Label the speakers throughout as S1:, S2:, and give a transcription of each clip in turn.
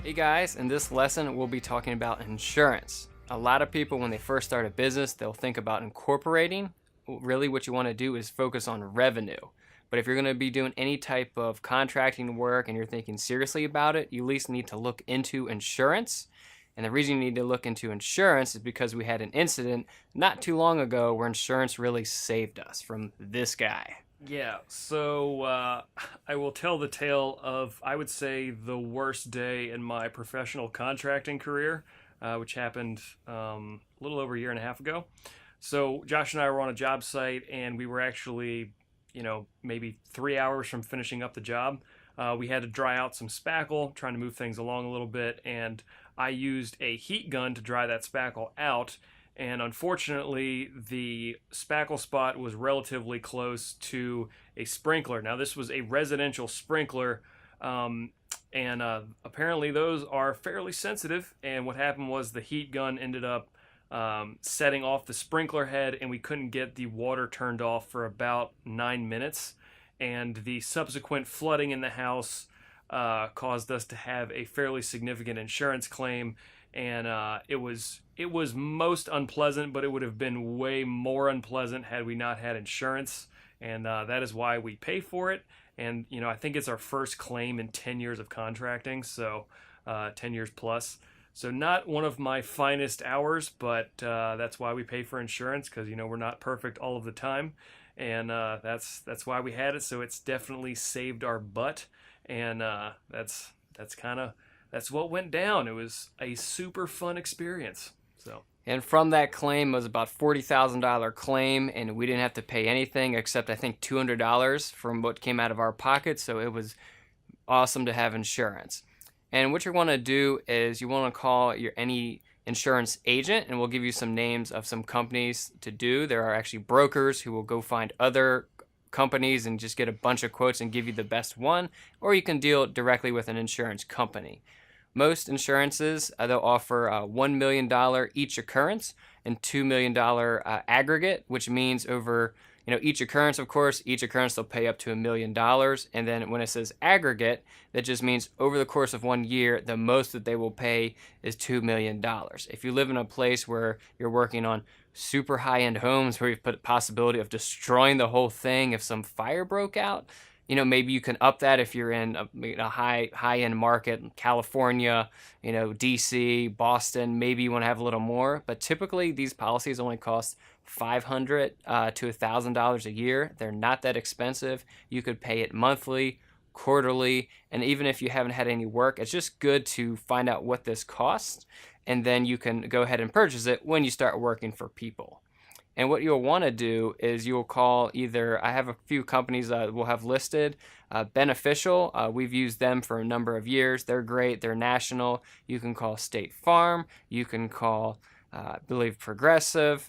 S1: Hey guys, in this lesson we'll be talking about insurance. A lot of people when they first start a business, they'll think about incorporating. Really what you want to do is focus on revenue. But if you're going to be doing any type of contracting work and you're thinking seriously about it, you at least need to look into insurance. And the reason you need to look into insurance is because we had an incident not too long ago where insurance really saved us from this guy.
S2: Yeah, so I will tell the tale of, I would say, the worst day in my professional contracting career, which happened a little over a year and a half ago. So Josh and I were on a job site, and we were actually, maybe 3 hours from finishing up the job. We had to dry out some spackle, trying to move things along a little bit, and I used a heat gun to dry that spackle out. And unfortunately, the spackle spot was relatively close to a sprinkler. Now, this was a residential sprinkler, and apparently those are fairly sensitive. And what happened was the heat gun ended up setting off the sprinkler head, and we couldn't get the water turned off for about 9 minutes. And the subsequent flooding in the house caused us to have a fairly significant insurance claim. And it was most unpleasant, but it would have been way more unpleasant had we not had insurance, and that is why we pay for it. And I think it's our first claim in 10 years of contracting, so 10 years plus. So not one of my finest hours, but that's why we pay for insurance, because we're not perfect all of the time, and that's why we had it. So it's definitely saved our butt, and that's what went down. It was a super fun experience.
S1: And from that claim, it was about $40,000 claim, and we didn't have to pay anything except I think $200 from what came out of our pocket. So it was awesome to have insurance. And what you want to do is you want to call any insurance agent, and we'll give you some names of some companies to do. There are actually brokers who will go find other companies and just get a bunch of quotes and give you the best one, or you can deal directly with an insurance company. Most insurances, they'll offer $1 million each occurrence and $2 million aggregate, which means over each occurrence, of course, each occurrence they'll pay up to $1 million. And then when it says aggregate, that just means over the course of 1 year, the most that they will pay is $2 million. If you live in a place where you're working on super high-end homes where you've put the possibility of destroying the whole thing if some fire broke out, maybe you can up that if you're in a high-end market, California, DC, Boston. Maybe you want to have a little more. But typically, these policies only cost $500 to $1,000 a year. They're not that expensive. You could pay it monthly, quarterly, and even if you haven't had any work, it's just good to find out what this costs, and then you can go ahead and purchase it when you start working for people. And what you'll want to do is you'll call either, I have a few companies we'll have listed, Beneficial. We've used them for a number of years. They're great. They're national. You can call State Farm. You can call, I believe, Progressive,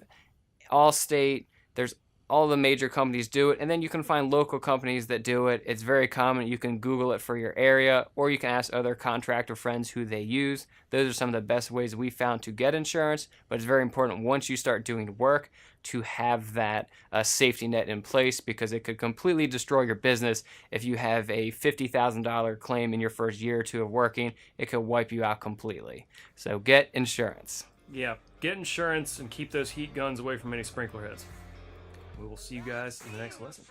S1: Allstate. There's all the major companies do it, and then you can find local companies that do it. It's very common. You can Google it for your area, or you can ask other contractor friends who they use. Those are some of the best ways we found to get insurance, but it's very important once you start doing work to have that safety net in place, because it could completely destroy your business. If you have a $50,000 claim in your first year or two of working, it could wipe you out completely. So get insurance.
S2: Yeah, get insurance and keep those heat guns away from any sprinkler heads. We will see you guys in the next lesson.